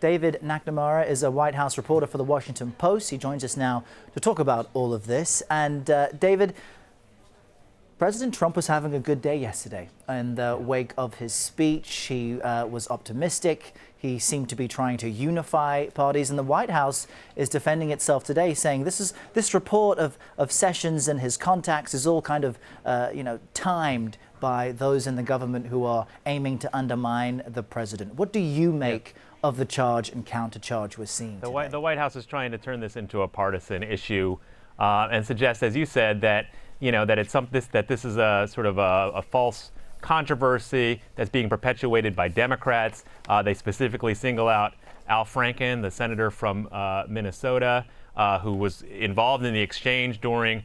David Nakamura is a White House reporter for the Washington Post. He joins us now to talk about all of this. And David, President Trump was having a good day yesterday. In the wake of his speech, he was optimistic. He seemed to be trying to unify parties. And the White House is defending itself today, saying this report of Sessions and his contacts is all kind of, timed by those in the government who are aiming to undermine the president. What do you make of the charge and countercharge we're seeing today? The White House is trying to turn this into a partisan issue and suggest, as you said, that that this is a sort of a false controversy that's being perpetuated by Democrats. They specifically single out Al Franken, the senator from Minnesota, who was involved in the exchange during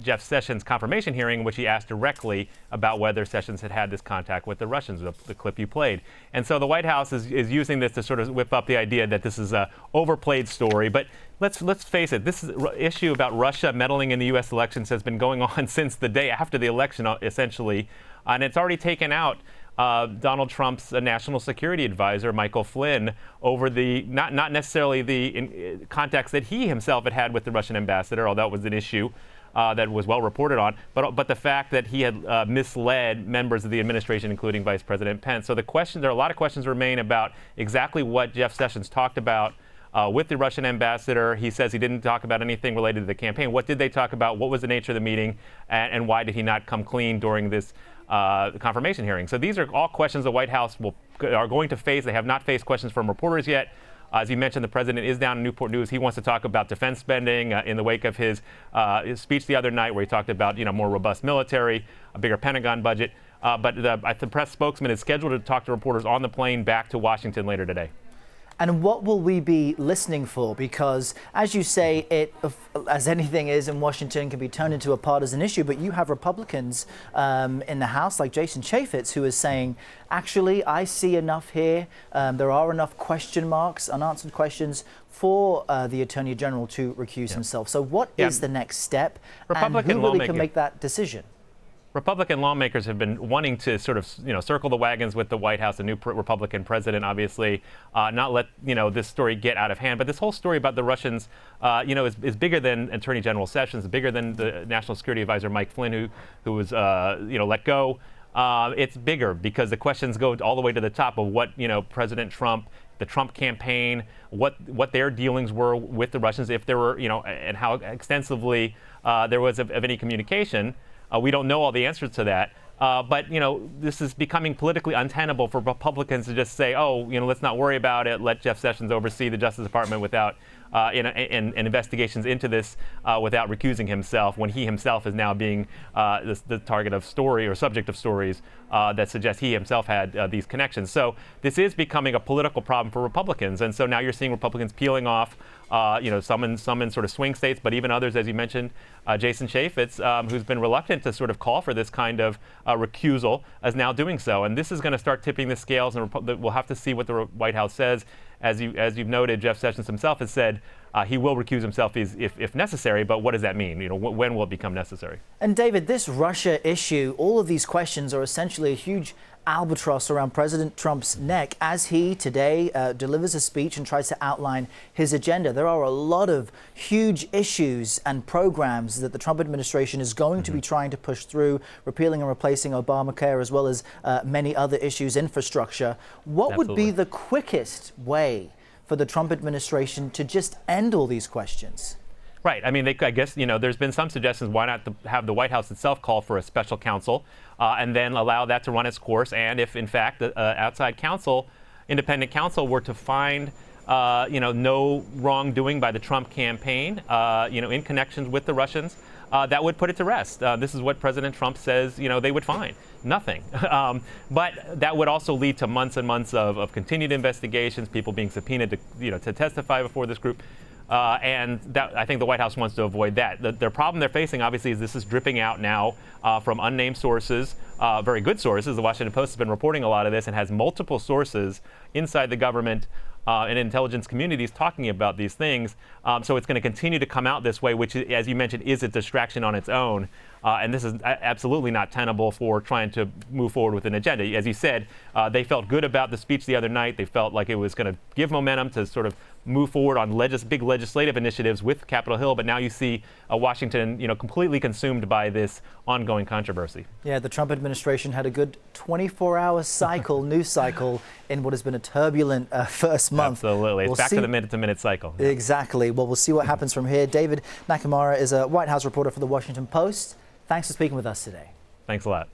Jeff Sessions' confirmation hearing, in which he asked directly about whether Sessions had this contact with the Russians, the clip you played. And so the White House is using this to sort of whip up the idea that this is a overplayed story. But let's face it, this issue about Russia meddling in the U.S. elections has been going on since the day after the election, essentially. And it's already taken out Donald Trump's national security advisor, Michael Flynn, over the not necessarily the contacts that he himself had with the Russian ambassador, although that was an issue that was well reported on, but the fact that he had misled members of the administration, including Vice President Pence. So there are a lot of questions remain about exactly what Jeff Sessions talked about with the Russian ambassador. He says he didn't talk about anything related to the campaign. What did they talk about? What was the nature of the meeting? And why did he not come clean during this confirmation hearing? So these are all questions the White House are going to face. They have not faced questions from reporters yet. As you mentioned, the president is down in Newport News. He wants to talk about defense spending in the wake of his speech the other night, where he talked about more robust military, a bigger Pentagon budget. But the press spokesman is scheduled to talk to reporters on the plane back to Washington later today. And what will we be listening for? Because, as you say, it, as anything is in Washington, can be turned into a partisan issue. But you have Republicans in the House, like Jason Chaffetz, who is saying, actually, I see enough here. There are enough question marks, unanswered questions for the Attorney General to recuse himself. So what is the next step? And who really can make that decision? Republican lawmakers have been wanting to sort of, circle the wagons with the White House, a new Republican president, obviously, not let, this story get out of hand. But this whole story about the Russians, is bigger than Attorney General Sessions, bigger than the National Security Advisor Mike Flynn, who was, let go. It's bigger because the questions go all the way to the top of what, President Trump, the Trump campaign, what their dealings were with the Russians, if there were, and how extensively there was of any communication. We don't know all the answers to that. But, this is becoming politically untenable for Republicans to just say, let's not worry about it. Let Jeff Sessions oversee the Justice Department without and investigations into this without recusing himself, when he himself is now being the target of story or subject of stories that suggest he himself had these connections. So this is becoming a political problem for Republicans. And so now you're seeing Republicans peeling off, some in sort of swing states, but even others, as you mentioned, Jason Chaffetz, who's been reluctant to sort of call for this kind of recusal, is now doing so. And this is going to start tipping the scales, and we'll have to see what the White House says. As you've noted, Jeff Sessions himself has said he will recuse himself if necessary, but what does that mean? When will it become necessary? And David, this Russia issue, all of these questions are essentially a huge albatross around President Trump's neck as he today delivers a speech and tries to outline his agenda. There are a lot of huge issues and programs that the Trump administration is going to be trying to push through, repealing and replacing Obamacare, as well as many other issues, infrastructure. What would be the quickest way for the Trump administration to just end all these questions? Right. I mean, I guess, there's been some suggestions, why not have the White House itself call for a special counsel and then allow that to run its course. And if, in fact, the outside counsel, independent counsel, were to find, no wrongdoing by the Trump campaign, in connections with the Russians, that would put it to rest. This is what President Trump says, they would find. Nothing. But that would also lead to months and months of continued investigations, people being subpoenaed to testify before this group. And that, I think the White House wants to avoid that. The problem they're facing, obviously, is this is dripping out now from unnamed sources, very good sources. The Washington Post has been reporting a lot of this and has multiple sources inside the government and intelligence communities talking about these things. So it's going to continue to come out this way, which, as you mentioned, is a distraction on its own. And this is absolutely not tenable for trying to move forward with an agenda. As you said, they felt good about the speech the other night. They felt like it was going to give momentum to sort of move forward on big legislative initiatives with Capitol Hill. But now you see Washington, completely consumed by this ongoing controversy. Yeah, the Trump administration had a good 24-hour cycle, news cycle, in what has been a turbulent first month. Absolutely. It's back to the minute-to-minute cycle. Exactly. Well, we'll see what happens from here. David Nakamura is a White House reporter for the Washington Post. Thanks for speaking with us today. Thanks a lot.